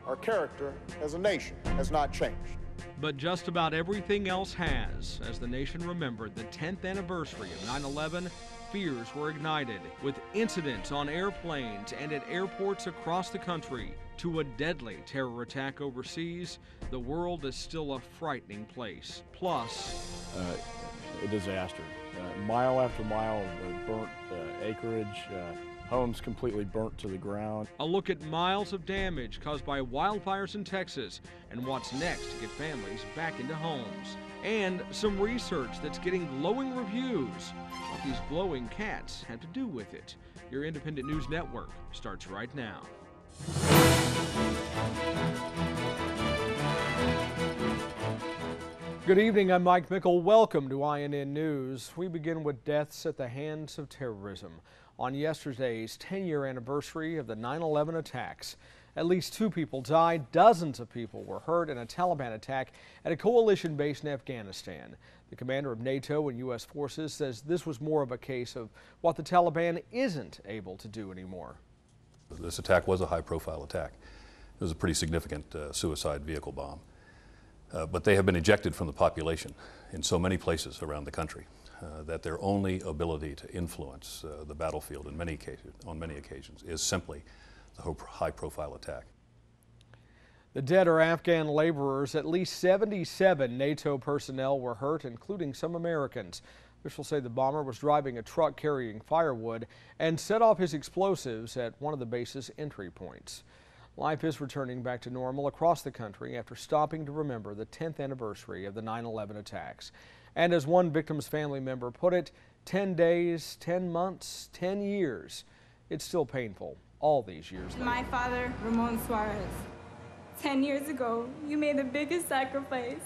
Our character as a nation has not changed. But just about everything else has. As the nation remembered the 10th anniversary of 9/11, fears were ignited, with incidents on airplanes and at airports across the country to a deadly terror attack overseas. The world is still a frightening place. Plus, a disaster. Mile after mile of burnt acreage, homes completely burnt to the ground. a look at miles of damage caused by wildfires in Texas and what's next to get families back into homes. And some research that's getting glowing reviews. What these glowing cats have to do with it. Your Independent News Network starts right now. Good evening, I'm Mike Mickle. Welcome to INN News. We begin with deaths at the hands of terrorism. On yesterday's 10-year anniversary of the 9/11 attacks, at least 2 people died, dozens of people were hurt in a Taliban attack at a coalition base in Afghanistan. The commander of NATO and U.S. forces says this was more of a case of what the Taliban isn't able to do anymore. This attack was a high-profile attack. It was a pretty significant suicide vehicle bomb. But they have been ejected from the population in so many places around the country that their only ability to influence the battlefield on many occasions is simply the high-profile attack. The dead are Afghan laborers. At least 77 NATO personnel were hurt, including some Americans. Officials say the bomber was driving a truck carrying firewood and set off his explosives at one of the base's entry points. Life is returning back to normal across the country after stopping to remember the 10th anniversary of the 9/11 attacks. And as one victim's family member put it, 10 days, 10 months, 10 years. It's still painful all these years later. My father, Ramon Suarez. 10 years ago, you made the biggest sacrifice,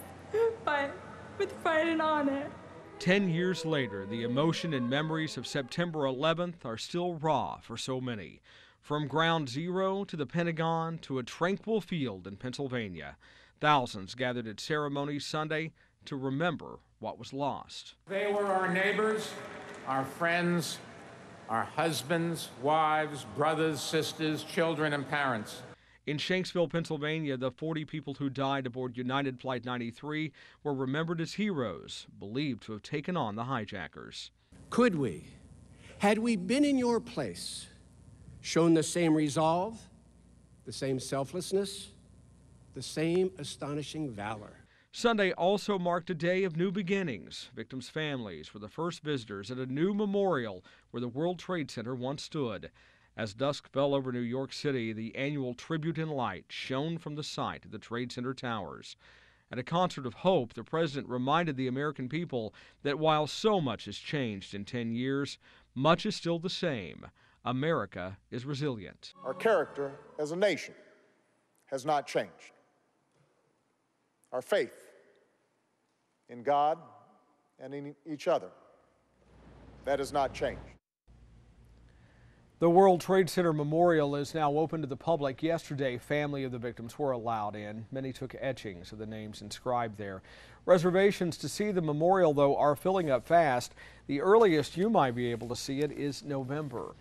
but with pride and honor. 10 years later, the emotion and memories of September 11th are still raw for so many. From Ground Zero to the Pentagon to a tranquil field in Pennsylvania, thousands gathered at ceremonies Sunday to remember what was lost. They were our neighbors, our friends, our husbands, wives, brothers, sisters, children, and parents. In Shanksville, Pennsylvania, the 40 people who died aboard United Flight 93 were remembered as heroes, believed to have taken on the hijackers. Could we, had we been in your place, shown the same resolve, the same selflessness, the same astonishing valor? Sunday also marked a day of new beginnings. Victims' families were the first visitors at a new memorial where the World Trade Center once stood. As dusk fell over New York City, the annual Tribute in Light shone from the site of the Trade Center towers. At a concert of hope, the president reminded the American people that while so much has changed in 10 years, much is still the same. America is resilient. Our character as a nation has not changed. Our faith in God and in each other, that has not changed. The World Trade Center Memorial is now open to the public. Yesterday, family of the victims were allowed in. Many took etchings of the names inscribed there. Reservations to see the memorial, though, are filling up fast. The earliest you might be able to see it is November.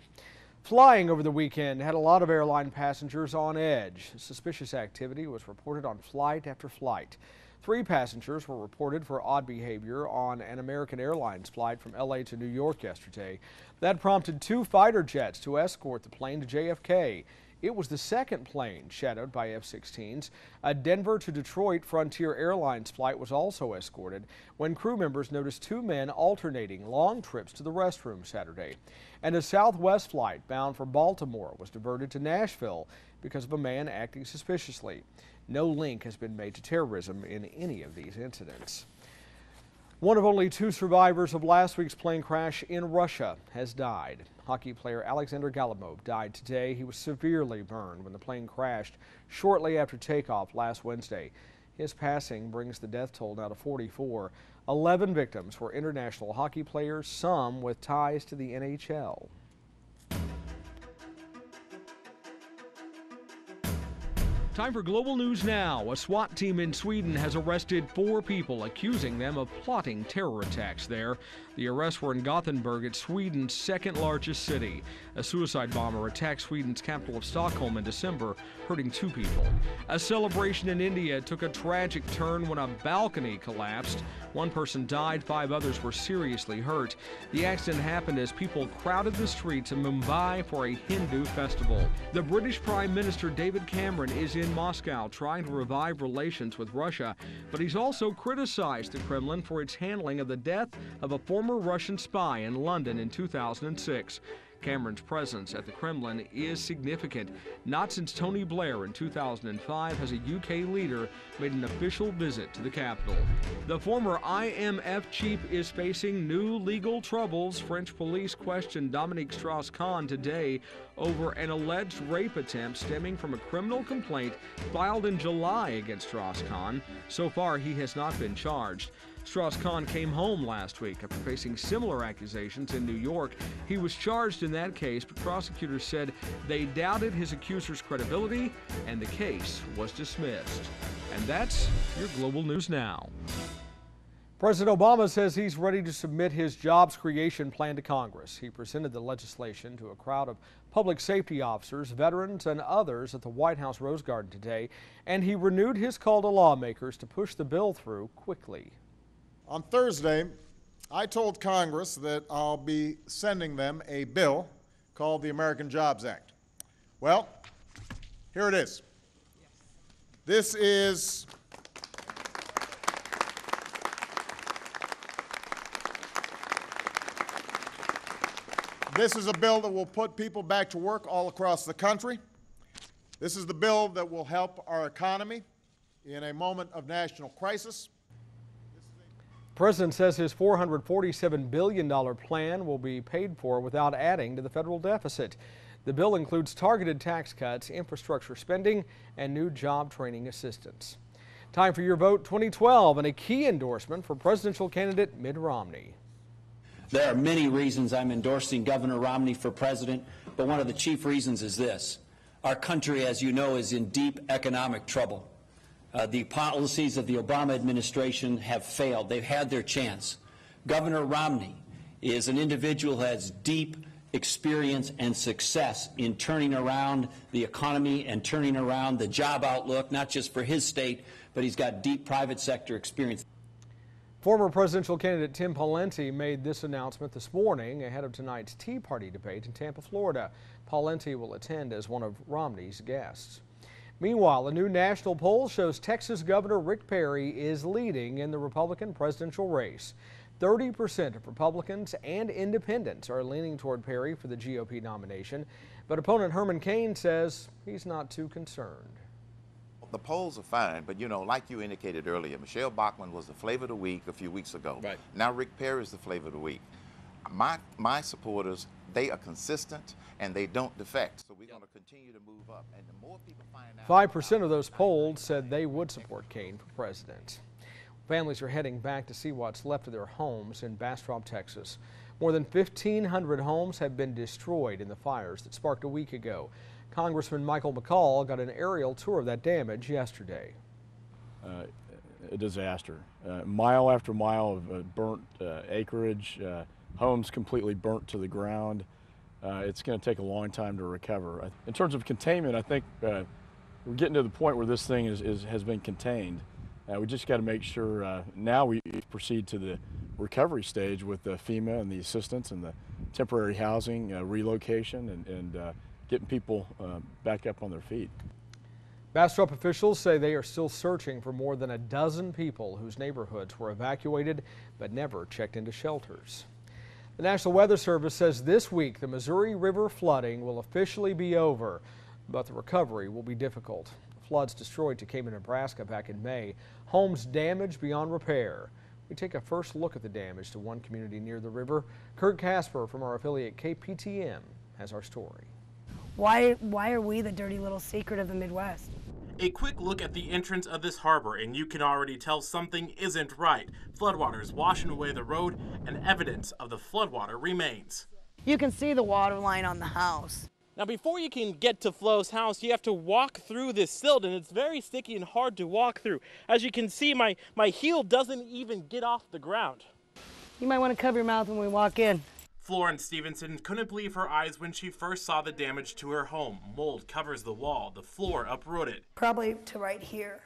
Flying over the weekend had a lot of airline passengers on edge. Suspicious activity was reported on flight after flight. 3 passengers were reported for odd behavior on an American Airlines flight from LA to New York yesterday. That prompted 2 fighter jets to escort the plane to JFK. It was the second plane shadowed by F-16s. A Denver to Detroit Frontier Airlines flight was also escorted when crew members noticed 2 men alternating long trips to the restroom Saturday. And a Southwest flight bound for Baltimore was diverted to Nashville because of a man acting suspiciously. No link has been made to terrorism in any of these incidents. One of only 2 survivors of last week's plane crash in Russia has died. Hockey player Alexander Galimov died today. He was severely burned when the plane crashed shortly after takeoff last Wednesday. His passing brings the death toll now to 44. 11 victims were international hockey players, some with ties to the NHL. Time for Global News Now. A SWAT team in Sweden has arrested 4 people, accusing them of plotting terror attacks there. The arrests were in Gothenburg, it's Sweden's second largest city. A suicide bomber attacked Sweden's capital of Stockholm in December, hurting 2 people. A celebration in India took a tragic turn when a balcony collapsed. 1 person died, 5 others were seriously hurt. The accident happened as people crowded the streets of Mumbai for a Hindu festival. The British Prime Minister David Cameron is in Moscow trying to revive relations with Russia, but he's also criticized the Kremlin for its handling of the death of a former Russian spy in London in 2006. Cameron's presence at the Kremlin is significant. Not since Tony Blair in 2005 has a UK leader made an official visit to the capital. The former IMF chief is facing new legal troubles. French police questioned Dominique Strauss-Kahn today over an alleged rape attempt stemming from a criminal complaint filed in July against Strauss-Kahn. So far, he has not been charged. Strauss-Kahn came home last week after facing similar accusations in New York. He was charged in that case, but prosecutors said they doubted his accuser's credibility and the case was dismissed. And that's your Global News Now. President Obama says he's ready to submit his jobs creation plan to Congress. He presented the legislation to a crowd of public safety officers, veterans, and others at the White House Rose Garden today, and he renewed his call to lawmakers to push the bill through quickly. On Thursday, I told Congress that I'll be sending them a bill called the American Jobs Act. Well, here it is. This is a bill that will put people back to work all across the country. This is the bill that will help our economy in a moment of national crisis. The president says his $447 billion plan will be paid for without adding to the federal deficit. The bill includes targeted tax cuts, infrastructure spending, and new job training assistance. Time for your vote 2012 and a key endorsement for presidential candidate Mitt Romney. There are many reasons I'm endorsing Governor Romney for president, but one of the chief reasons is this. Our country, as you know, is in deep economic trouble. The policies of the Obama administration have failed. They've had their chance. Governor Romney is an individual who has deep experience and success in turning around the economy and turning around the job outlook, not just for his state, but he's got deep private sector experience. Former presidential candidate Tim Pawlenty made this announcement this morning ahead of tonight's Tea Party debate in Tampa, Florida. Pawlenty will attend as one of Romney's guests. Meanwhile, a new national poll shows Texas Governor Rick Perry is leading in the Republican presidential race. 30% of Republicans and independents are leaning toward Perry for the GOP nomination, but opponent Herman Cain says he's not too concerned. The polls are fine, but, you know, like you indicated earlier, Michelle Bachmann was the flavor of the week a few weeks ago. Right. Now Rick Perry is the flavor of the week. My supporters, they are consistent and they don't defect. So we're going to continue to move up. And the more people find out... 5% of those polled said they would support Cain for president. Families are heading back to see what's left of their homes in Bastrop, Texas. More than 1,500 homes have been destroyed in the fires that sparked a week ago. Congressman Michael McCaul got an aerial tour of that damage yesterday. A disaster. Mile after mile of burnt acreage, homes completely burnt to the ground. It's going to take a long time to recover. In terms of containment, I think we're getting to the point where this thing has been contained. We just got to make sure now we proceed to the recovery stage with the FEMA and the assistance and the temporary housing, relocation, and getting people back up on their feet. Bastrop officials say they are still searching for more than a dozen people whose neighborhoods were evacuated but never checked into shelters. The National Weather Service says this week the Missouri River flooding will officially be over, but the recovery will be difficult. Floods destroyed Tekamah, Nebraska back in May, homes damaged beyond repair. We take a first look at the damage to one community near the river. Kurt Casper from our affiliate KPTM has our story. Why are we the dirty little secret of the Midwest? A quick look at the entrance of this harbor and you can already tell something isn't right. Floodwaters washing away the road and evidence of the floodwater remains. You can see the water line on the house. Now, before you can get to Flo's house, you have to walk through this silt, and it's very sticky and hard to walk through. As you can see, my heel doesn't even get off the ground. You might want to cover your mouth when we walk in. Florence Stevenson couldn't believe her eyes when she first saw the damage to her home. Mold covers the wall, the floor uprooted. Probably to right here.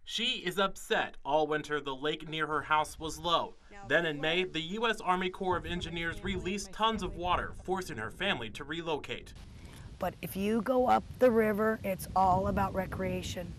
She is upset. All winter, the lake near her house was low. Then in May, the U.S. Army Corps of Engineers released tons of water, forcing her family to relocate. But if you go up the river, it's all about recreation,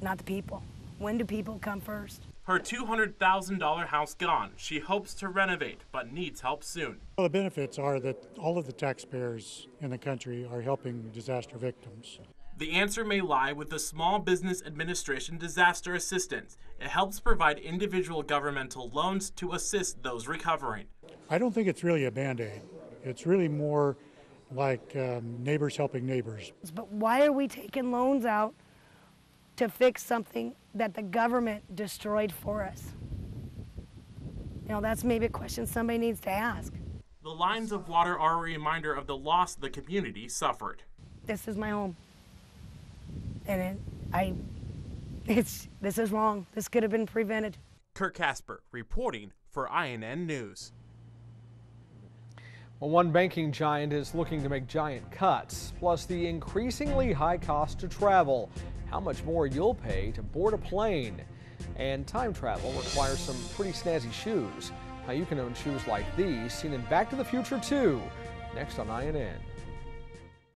not the people. When do people come first? Her $200,000 house gone. She hopes to renovate, but needs help soon. Well, the benefits are that all of the taxpayers in the country are helping disaster victims. The answer may lie with the Small Business Administration Disaster Assistance. It helps provide individual governmental loans to assist those recovering. I don't think it's really a Band-Aid. It's really more like neighbors helping neighbors. But why are we taking loans out to fix something that the government destroyed for us? You know, that's maybe a question somebody needs to ask. The lines of water are a reminder of the loss the community suffered. This is my home. And this is wrong. This could have been prevented. Kurt Casper reporting for INN News. Well, one banking giant is looking to make giant cuts, plus the increasingly high cost to travel, how much more you'll pay to board a plane. And time travel requires some pretty snazzy shoes. How you can own shoes like these, seen in Back to the Future 2, next on INN.